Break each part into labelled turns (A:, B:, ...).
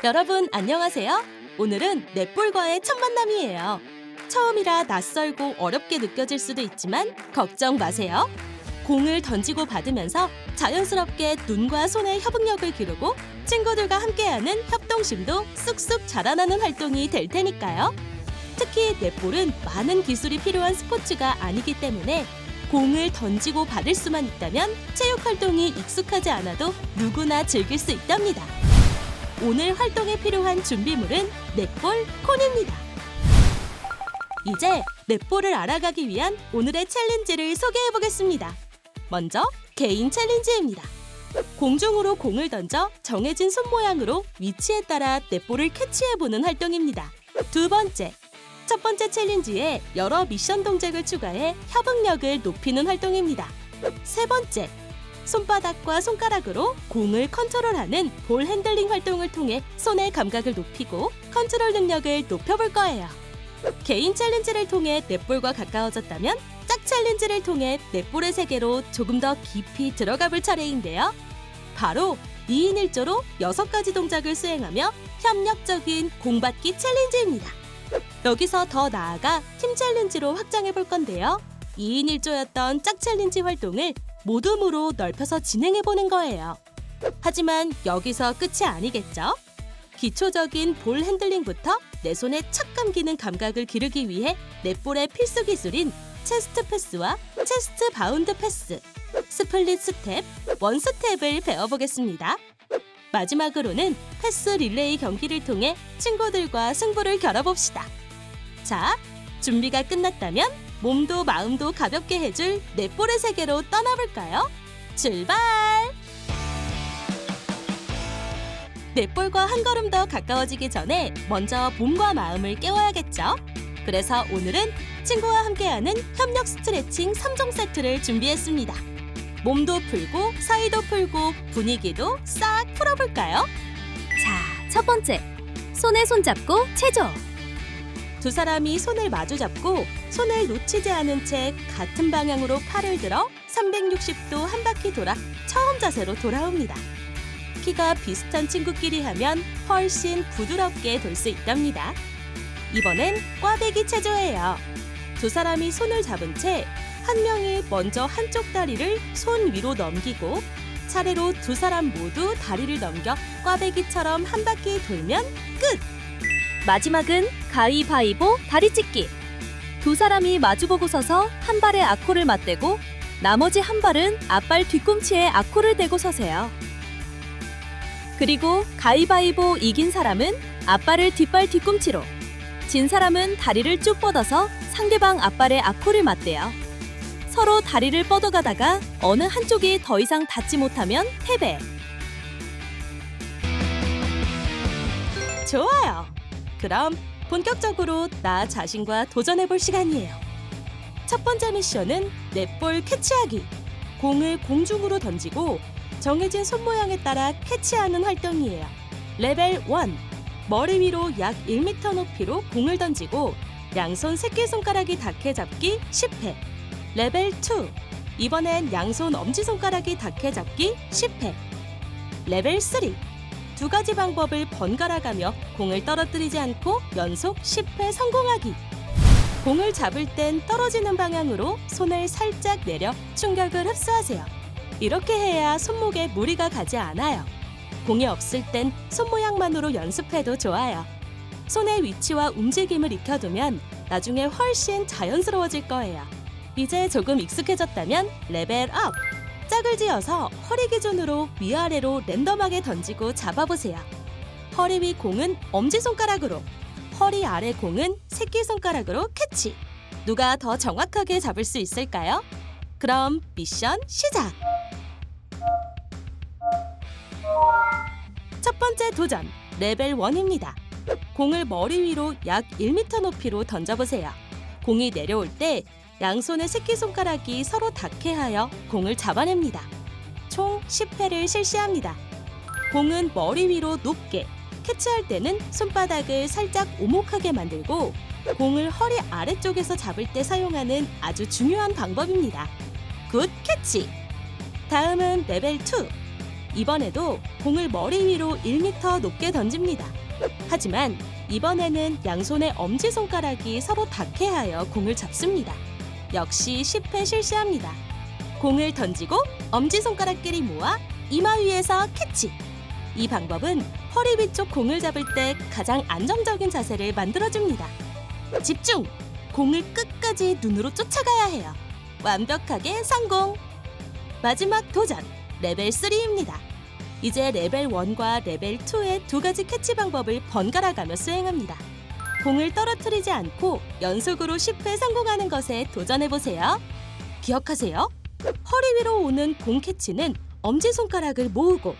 A: 여러분 안녕하세요. 오늘은 넷볼과의 첫 만남이에요. 처음이라 낯설고 어렵게 느껴질 수도 있지만 걱정 마세요. 공을 던지고 받으면서 자연스럽게 눈과 손의 협응력을 기르고 친구들과 함께하는 협동심도 쑥쑥 자라나는 활동이 될 테니까요. 특히 넷볼은 많은 기술이 필요한 스포츠가 아니기 때문에 공을 던지고 받을 수만 있다면 체육 활동이 익숙하지 않아도 누구나 즐길 수 있답니다. 오늘 활동에 필요한 준비물은 넷볼 콘입니다. 이제 넷볼을 알아가기 위한 오늘의 챌린지를 소개해보겠습니다. 먼저 개인 챌린지입니다. 공중으로 공을 던져 정해진 손 모양으로 위치에 따라 넷볼을 캐치해보는 활동입니다. 두 번째, 첫 번째 챌린지에 여러 미션 동작을 추가해 협응력을 높이는 활동입니다. 세 번째, 손바닥과 손가락으로 공을 컨트롤하는 볼 핸들링 활동을 통해 손의 감각을 높이고 컨트롤 능력을 높여볼 거예요. 개인 챌린지를 통해 넷볼과 가까워졌다면 짝 챌린지를 통해 넷볼의 세계로 조금 더 깊이 들어가 볼 차례인데요. 바로 2인 1조로 6가지 동작을 수행하며 협력적인 공받기 챌린지입니다. 여기서 더 나아가 팀 챌린지로 확장해 볼 건데요. 2인 1조였던 짝 챌린지 활동을 모둠으로 넓혀서 진행해보는 거예요. 하지만 여기서 끝이 아니겠죠? 기초적인 볼 핸들링부터 내 손에 착 감기는 감각을 기르기 위해 넷볼의 필수 기술인 체스트 패스와 체스트 바운드 패스, 스플릿 스텝, 원 스텝을 배워보겠습니다. 마지막으로는 패스 릴레이 경기를 통해 친구들과 승부를 겨뤄봅시다. 자, 준비가 끝났다면 몸도 마음도 가볍게 해줄 넷볼의 세계로 떠나볼까요? 출발! 넷볼과 한 걸음 더 가까워지기 전에 먼저 몸과 마음을 깨워야겠죠? 그래서 오늘은 친구와 함께하는 협력 스트레칭 3종 세트를 준비했습니다. 몸도 풀고 사이도 풀고 분위기도 싹 풀어볼까요?
B: 자, 첫 번째, 손에 손 잡고 체조.
A: 두 사람이 손을 마주 잡고 손을 놓치지 않은 채 같은 방향으로 팔을 들어 360도 한 바퀴 돌아 처음 자세로 돌아옵니다. 키가 비슷한 친구끼리 하면 훨씬 부드럽게 돌 수 있답니다. 이번엔 꽈배기 체조예요. 두 사람이 손을 잡은 채 한 명이 먼저 한쪽 다리를 손 위로 넘기고 차례로 두 사람 모두 다리를 넘겨 꽈배기처럼 한 바퀴 돌면 끝!
B: 마지막은 가위바위보 다리 찢기. 두 사람이 마주보고 서서 한 발에 아코를 맞대고 나머지 한 발은 앞발 뒤꿈치에 아코를 대고 서세요. 그리고 가위바위보 이긴 사람은 앞발을 뒷발 뒤꿈치로, 진 사람은 다리를 쭉 뻗어서 상대방 앞발에 아코를 맞대요. 서로 다리를 뻗어가다가 어느 한쪽이 더 이상 닿지 못하면 패배.
A: 좋아요! 그럼 본격적으로 나 자신과 도전해볼 시간이에요. 첫 번째 미션은 넷볼 캐치하기. 공을 공중으로 던지고 정해진 손 모양에 따라 캐치하는 활동이에요. 레벨 1. 머리 위로 약 1m 높이로 공을 던지고 양손 새끼손가락이 닿게 잡기 10회. 레벨 2. 이번엔 양손 엄지손가락이 닿게 잡기 10회. 레벨 3. 두 가지 방법을 번갈아가며 공을 떨어뜨리지 않고 연속 10회 성공하기. 공을 잡을 땐 떨어지는 방향으로 손을 살짝 내려 충격을 흡수하세요. 이렇게 해야 손목에 무리가 가지 않아요. 공이 없을 땐 손 모양만으로 연습해도 좋아요. 손의 위치와 움직임을 익혀두면 나중에 훨씬 자연스러워질 거예요. 이제 조금 익숙해졌다면 레벨 업! 짝을 지어서 허리 기준으로 위아래로 랜덤하게 던지고 잡아보세요. 허리 위 공은 엄지손가락으로, 허리 아래 공은 새끼손가락으로 캐치! 누가 더 정확하게 잡을 수 있을까요? 그럼 미션 시작! 첫 번째 도전, 레벨 1입니다. 공을 머리 위로 약 1m 높이로 던져보세요. 공이 내려올 때 양손의 새끼손가락이 서로 닿게 하여 공을 잡아냅니다. 총 10회를 실시합니다. 공은 머리 위로 높게, 캐치할 때는 손바닥을 살짝 오목하게 만들고 공을 허리 아래쪽에서 잡을 때 사용하는 아주 중요한 방법입니다. 굿 캐치! 다음은 레벨 2. 이번에도 공을 머리 위로 1m 높게 던집니다. 하지만 이번에는 양손의 엄지손가락이 서로 닿게하여 공을 잡습니다. 역시 10회 실시합니다. 공을 던지고 엄지손가락끼리 모아 이마 위에서 캐치! 이 방법은 허리 위쪽 공을 잡을 때 가장 안정적인 자세를 만들어줍니다. 집중! 공을 끝까지 눈으로 쫓아가야 해요. 완벽하게 성공! 마지막 도전! 레벨 3입니다. 이제 레벨 1과 레벨 2의 두 가지 캐치 방법을 번갈아가며 수행합니다. 공을 떨어뜨리지 않고 연속으로 10회 성공하는 것에 도전해보세요. 기억하세요. 허리 위로 오는 공 캐치는 엄지손가락을 모으고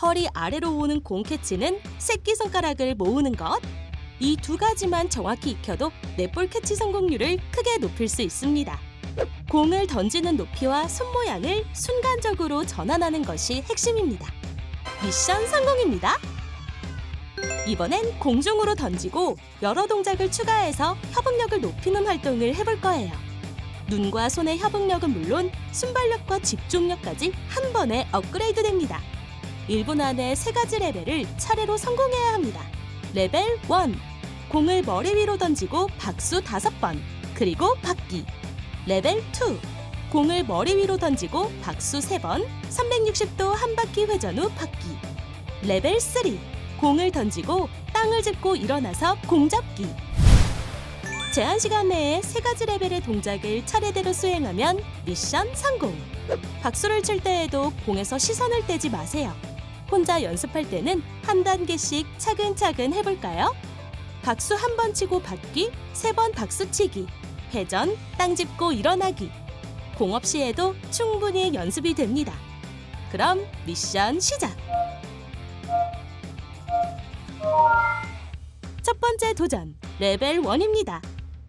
A: 허리 아래로 오는 공 캐치는 새끼손가락을 모으는 것. 이 두 가지만 정확히 익혀도 넷볼 캐치 성공률을 크게 높일 수 있습니다. 공을 던지는 높이와 손 모양을 순간적으로 전환하는 것이 핵심입니다. 미션 성공입니다. 이번엔 공중으로 던지고 여러 동작을 추가해서 협응력을 높이는 활동을 해볼 거예요. 눈과 손의 협응력은 물론 순발력과 집중력까지 한 번에 업그레이드 됩니다. 1분 안에 3가지 레벨을 차례로 성공해야 합니다. 레벨 1. 공을 머리 위로 던지고 박수 5번, 그리고 받기. 레벨 2. 공을 머리 위로 던지고 박수 3번, 360도 한 바퀴 회전 후 받기. 레벨 3. 공을 던지고 땅을 짚고 일어나서 공 잡기. 제한 시간 내에 3가지 레벨의 동작을 차례대로 수행하면 미션 성공! 박수를 칠 때에도 공에서 시선을 떼지 마세요. 혼자 연습할 때는 한 단계씩 차근차근 해볼까요? 박수 1번 치고 받기, 3번 박수 치기, 회전, 땅 짚고 일어나기. 공 없이 해도 충분히 연습이 됩니다. 그럼 미션 시작! 첫 번째 도전, 레벨 1입니다.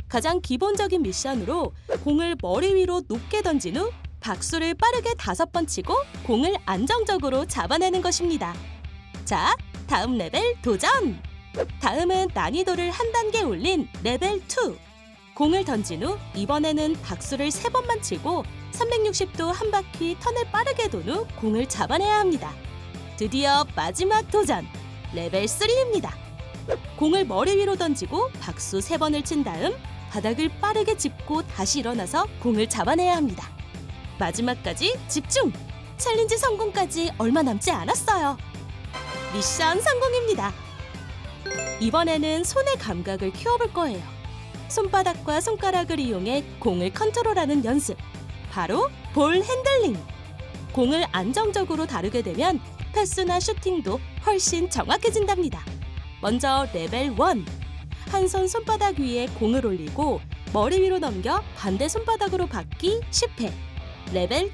A: 가장 기본적인 미션으로 공을 머리 위로 높게 던진 후 박수를 빠르게 5번 치고 공을 안정적으로 잡아내는 것입니다. 자, 다음 레벨 도전! 다음은 난이도를 한 단계 올린 레벨 2. 공을 던진 후 이번에는 박수를 3번만 치고 360도 한 바퀴 턴을 빠르게 돈 후 공을 잡아내야 합니다. 드디어 마지막 도전! 레벨 3입니다. 공을 머리 위로 던지고 박수 3번을 친 다음 바닥을 빠르게 짚고 다시 일어나서 공을 잡아내야 합니다. 마지막까지 집중! 챌린지 성공까지 얼마 남지 않았어요. 미션 성공입니다. 이번에는 손의 감각을 키워볼 거예요. 손바닥과 손가락을 이용해 공을 컨트롤하는 연습. 바로 볼 핸들링. 공을 안정적으로 다루게 되면 패스나 슈팅도 훨씬 정확해진답니다. 먼저 레벨 1. 한 손 손바닥 위에 공을 올리고 머리 위로 넘겨 반대 손바닥으로 받기 10회. 레벨 2.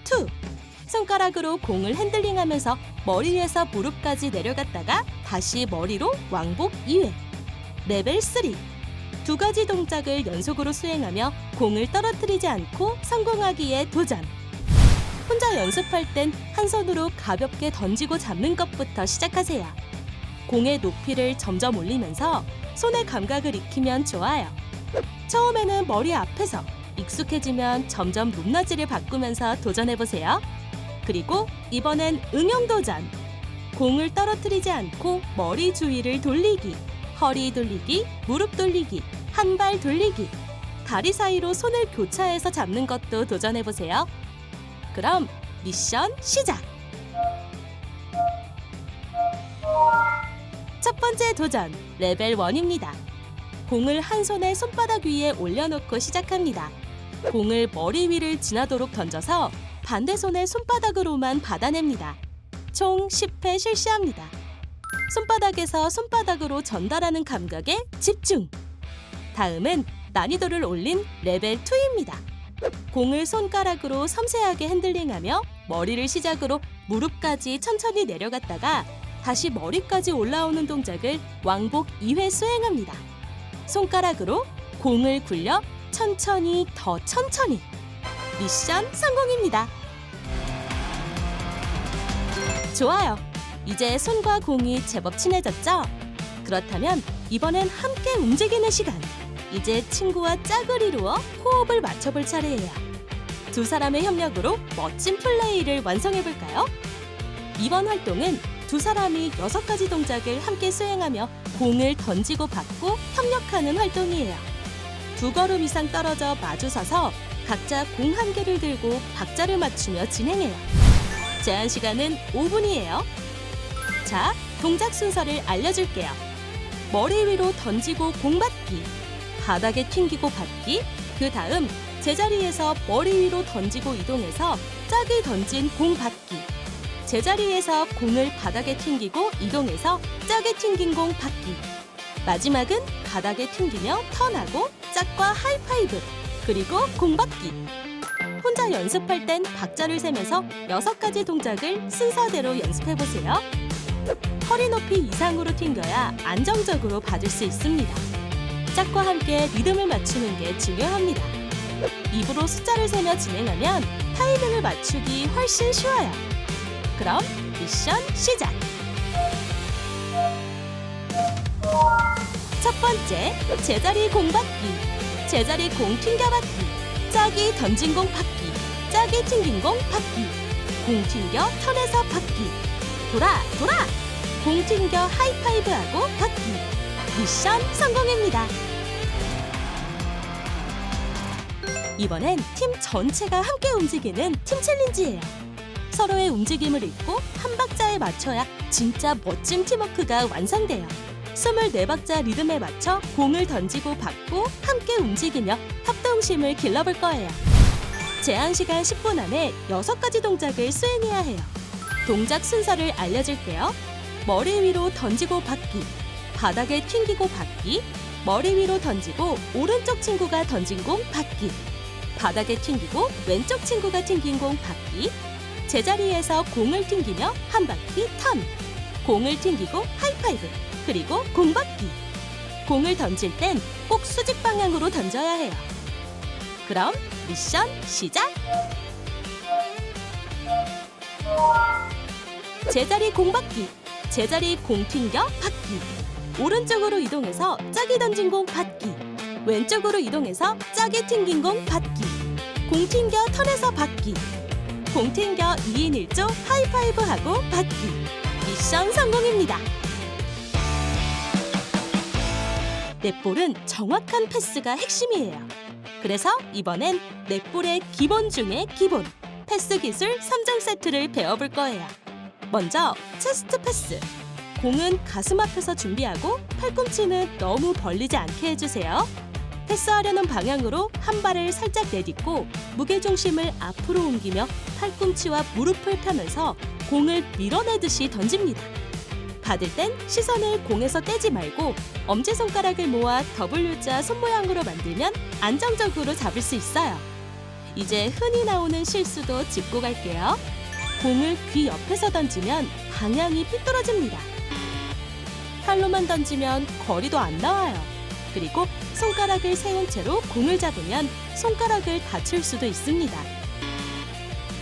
A: 손가락으로 공을 핸들링하면서 머리 위에서 무릎까지 내려갔다가 다시 머리로 왕복 2회. 레벨 3. 두 가지 동작을 연속으로 수행하며 공을 떨어뜨리지 않고 성공하기에 도전. 혼자 연습할 땐 한 손으로 가볍게 던지고 잡는 것부터 시작하세요. 공의 높이를 점점 올리면서 손의 감각을 익히면 좋아요. 처음에는 머리 앞에서, 익숙해지면 점점 높낮이를 바꾸면서 도전해보세요. 그리고 이번엔 응용 도전! 공을 떨어뜨리지 않고 머리 주위를 돌리기, 허리 돌리기, 무릎 돌리기, 한 발 돌리기, 다리 사이로 손을 교차해서 잡는 것도 도전해보세요. 그럼 미션 시작! 첫 번째 도전, 레벨 1입니다. 공을 한 손에 손바닥 위에 올려놓고 시작합니다. 공을 머리 위를 지나도록 던져서 반대 손의 손바닥으로만 받아냅니다. 총 10회 실시합니다. 손바닥에서 손바닥으로 전달하는 감각에 집중! 다음은 난이도를 올린 레벨 2입니다. 공을 손가락으로 섬세하게 핸들링하며 머리를 시작으로 무릎까지 천천히 내려갔다가 다시 머리까지 올라오는 동작을 왕복 2회 수행합니다. 손가락으로 공을 굴려 천천히 더 천천히. 미션 성공입니다. 좋아요. 이제 손과 공이 제법 친해졌죠? 그렇다면 이번엔 함께 움직이는 시간. 이제 친구와 짝을 이루어 호흡을 맞춰볼 차례예요. 두 사람의 협력으로 멋진 플레이를 완성해볼까요? 이번 활동은 두 사람이 6가지 동작을 함께 수행하며 공을 던지고 받고 협력하는 활동이에요. 2걸음 이상 떨어져 마주서서 각자 공 1개를 들고 박자를 맞추며 진행해요. 제한 시간은 5분이에요. 자, 동작 순서를 알려줄게요. 머리 위로 던지고 공 받기, 바닥에 튕기고 받기, 그 다음 제자리에서 머리 위로 던지고 이동해서 짝이 던진 공 받기, 제자리에서 공을 바닥에 튕기고 이동해서 짝에 튕긴 공 받기, 마지막은 바닥에 튕기며 턴하고 짝과 하이파이브, 그리고 공 받기. 혼자 연습할 땐 박자를 세면서 6가지 동작을 순서대로 연습해보세요. 허리 높이 이상으로 튕겨야 안정적으로 받을 수 있습니다. 짝과 함께 리듬을 맞추는 게 중요합니다. 입으로 숫자를 세며 진행하면 타이밍을 맞추기 훨씬 쉬워요. 그럼 미션 시작! 첫 번째, 제자리 공 받기, 제자리 공 튕겨받기, 짝이 던진 공 받기, 짝이 튕긴 공 받기, 공 튕겨 턴에서 받기, 돌아 돌아, 공 튕겨 하이파이브하고 받기. 미션 성공입니다. 이번엔 팀 전체가 함께 움직이는 팀 챌린지예요. 서로의 움직임을 읽고 한 박자에 맞춰야 진짜 멋진 팀워크가 완성돼요. 24박자 리듬에 맞춰 공을 던지고 받고 함께 움직이며 협동심을 길러볼 거예요. 제한 시간 10분 안에 6가지 동작을 수행해야 해요. 동작 순서를 알려줄게요. 머리 위로 던지고 받기, 바닥에 튕기고 받기, 머리 위로 던지고 오른쪽 친구가 던진 공 받기, 바닥에 튕기고 왼쪽 친구가 튕긴 공 받기, 제자리에서 공을 튕기며 한 바퀴 턴, 공을 튕기고 하이파이브, 그리고 공 받기. 공을 던질 땐 꼭 수직 방향으로 던져야 해요. 그럼 미션 시작! 제자리 공 받기, 제자리 공 튕겨 받기, 오른쪽으로 이동해서 짝이 던진 공 받기, 왼쪽으로 이동해서 짝이 튕긴 공 받기, 공 튕겨 턴에서 받기, 공 튕겨 2인 1조 하이파이브하고 받기. 미션 성공입니다. 넷볼은 정확한 패스가 핵심이에요. 그래서 이번엔 넷볼의 기본 중에 기본, 패스 기술 3종 세트를 배워볼 거예요. 먼저 체스트 패스. 공은 가슴 앞에서 준비하고 팔꿈치는 너무 벌리지 않게 해주세요. 패스하려는 방향으로 한 발을 살짝 내딛고 무게중심을 앞으로 옮기며 팔꿈치와 무릎을 펴면서 공을 밀어내듯이 던집니다. 받을 땐 시선을 공에서 떼지 말고 엄지손가락을 모아 W자 손 모양으로 만들면 안정적으로 잡을 수 있어요. 이제 흔히 나오는 실수도 짚고 갈게요. 공을 귀 옆에서 던지면 방향이 삐뚤어집니다. 팔로만 던지면 거리도 안 나와요. 그리고 손가락을 세운 채로 공을 잡으면 손가락을 다칠 수도 있습니다.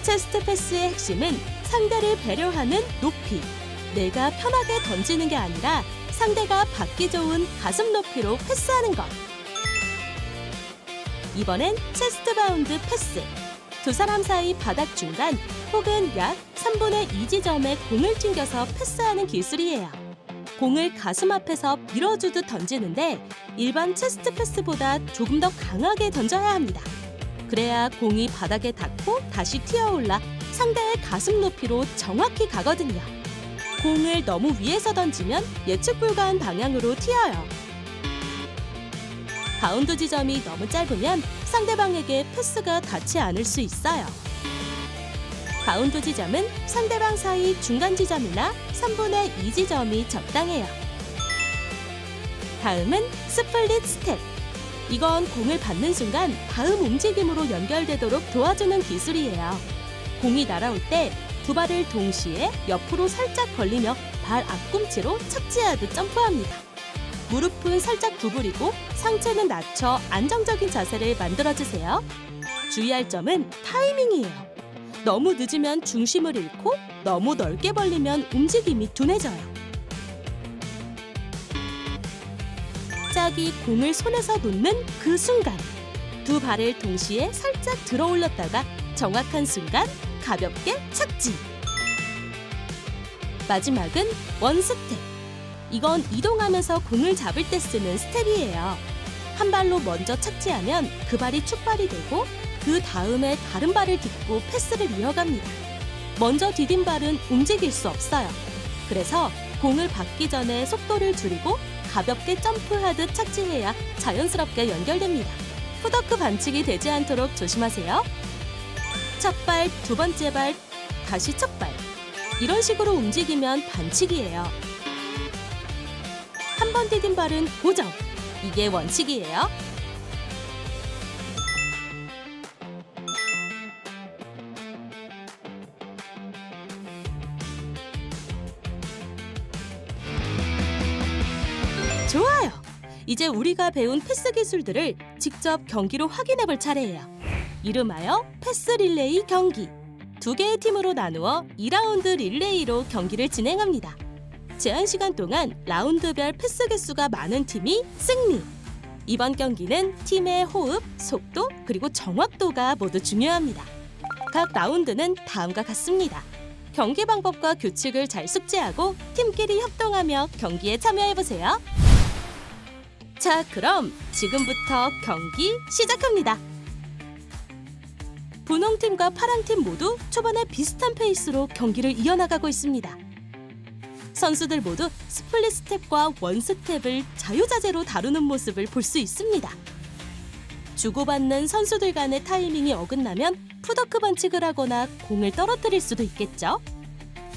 A: 체스트 패스의 핵심은 상대를 배려하는 높이. 내가 편하게 던지는 게 아니라 상대가 받기 좋은 가슴 높이로 패스하는 것. 이번엔 체스트 바운드 패스. 두 사람 사이 바닥 중간 혹은 약 3분의 2 지점에 공을 튕겨서 패스하는 기술이에요. 공을 가슴 앞에서 밀어주듯 던지는데 일반 체스트 패스보다 조금 더 강하게 던져야 합니다. 그래야 공이 바닥에 닿고 다시 튀어올라 상대의 가슴 높이로 정확히 가거든요. 공을 너무 위에서 던지면 예측 불가한 방향으로 튀어요. 바운드 지점이 너무 짧으면 상대방에게 패스가 닿지 않을 수 있어요. 바운드 지점은 상대방 사이 중간 지점이나 3분의 2 지점이 적당해요. 다음은 스플릿 스텝. 이건 공을 받는 순간 다음 움직임으로 연결되도록 도와주는 기술이에요. 공이 날아올 때 두 발을 동시에 옆으로 살짝 벌리며 발 앞꿈치로 착지하듯 점프합니다. 무릎은 살짝 구부리고 상체는 낮춰 안정적인 자세를 만들어주세요. 주의할 점은 타이밍이에요. 너무 늦으면 중심을 잃고 너무 넓게 벌리면 움직임이 둔해져요. 짝이 공을 손에서 놓는 그 순간 두 발을 동시에 살짝 들어 올렸다가 정확한 순간 가볍게 착지. 마지막은 원스텝. 이건 이동하면서 공을 잡을 때 쓰는 스텝이에요. 한 발로 먼저 착지하면 그 발이 축발이 되고 그 다음에 다른 발을 딛고 패스를 이어갑니다. 먼저 디딘 발은 움직일 수 없어요. 그래서 공을 받기 전에 속도를 줄이고 가볍게 점프하듯 착지해야 자연스럽게 연결됩니다. 풋워크 반칙이 되지 않도록 조심하세요. 첫 발, 두 번째 발, 다시 첫 발. 이런 식으로 움직이면 반칙이에요. 한 번 디딘 발은 고정. 이게 원칙이에요. 좋아요. 이제 우리가 배운 패스 기술들을 직접 경기로 확인해 볼 차례예요. 이름하여 패스 릴레이 경기. 두 개의 팀으로 나누어 2라운드 릴레이로 경기를 진행합니다. 제한 시간 동안 라운드별 패스 개수가 많은 팀이 승리. 이번 경기는 팀의 호흡, 속도, 그리고 정확도가 모두 중요합니다. 각 라운드는 다음과 같습니다. 경기 방법과 규칙을 잘 숙지하고 팀끼리 협동하며 경기에 참여해보세요. 자, 그럼 지금부터 경기 시작합니다. 분홍팀과 파랑팀 모두 초반에 비슷한 페이스로 경기를 이어나가고 있습니다. 선수들 모두 스플릿 스텝과 원 스텝을 자유자재로 다루는 모습을 볼 수 있습니다. 주고받는 선수들 간의 타이밍이 어긋나면 풋워크 반칙을 하거나 공을 떨어뜨릴 수도 있겠죠.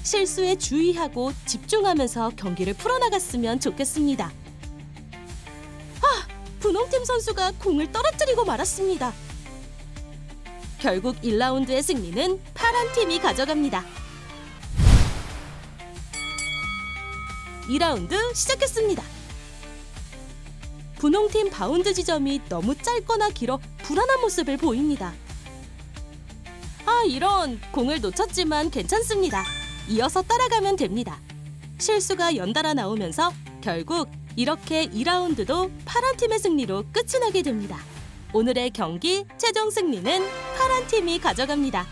A: 실수에 주의하고 집중하면서 경기를 풀어나갔으면 좋겠습니다. 분홍팀 선수가 공을 떨어뜨리고 말았습니다. 결국 1라운드의 승리는 파란 팀이 가져갑니다. 2라운드 시작했습니다. 분홍팀 바운드 지점이 너무 짧거나 길어 불안한 모습을 보입니다. 이런, 공을 놓쳤지만 괜찮습니다. 이어서 따라가면 됩니다. 실수가 연달아 나오면서 결국 이렇게 2라운드도 파란 팀의 승리로 끝이 나게 됩니다. 오늘의 경기 최종 승리는 파란 팀이 가져갑니다.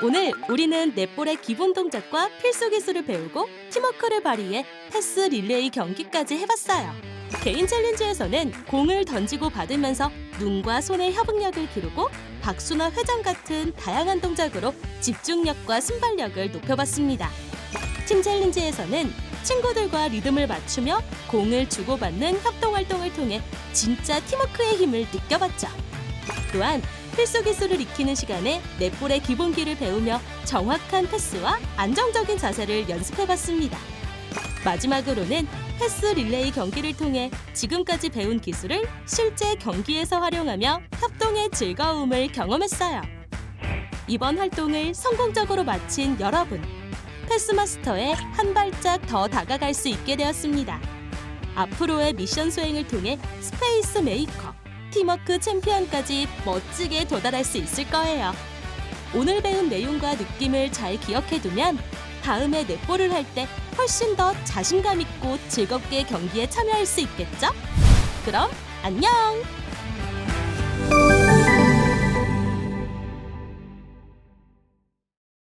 A: 오늘 우리는 넷볼의 기본 동작과 필수 기술을 배우고 팀워크를 발휘해 패스 릴레이 경기까지 해봤어요. 개인 챌린지에서는 공을 던지고 받으면서 눈과 손의 협응력을 기르고 박수나 회전 같은 다양한 동작으로 집중력과 순발력을 높여봤습니다. 팀 챌린지에서는 친구들과 리듬을 맞추며 공을 주고받는 협동활동을 통해 진짜 팀워크의 힘을 느껴봤죠. 또한 필수 기술을 익히는 시간에 넷볼의 기본기를 배우며 정확한 패스와 안정적인 자세를 연습해봤습니다. 마지막으로는 패스 릴레이 경기를 통해 지금까지 배운 기술을 실제 경기에서 활용하며 협동의 즐거움을 경험했어요. 이번 활동을 성공적으로 마친 여러분, 패스마스터에 한 발짝 더 다가갈 수 있게 되었습니다. 앞으로의 미션 수행을 통해 스페이스 메이커, 팀워크 챔피언까지 멋지게 도달할 수 있을 거예요. 오늘 배운 내용과 느낌을 잘 기억해두면 다음에 넷볼을 할 때 훨씬 더 자신감 있고 즐겁게 경기에 참여할 수 있겠죠? 그럼 안녕!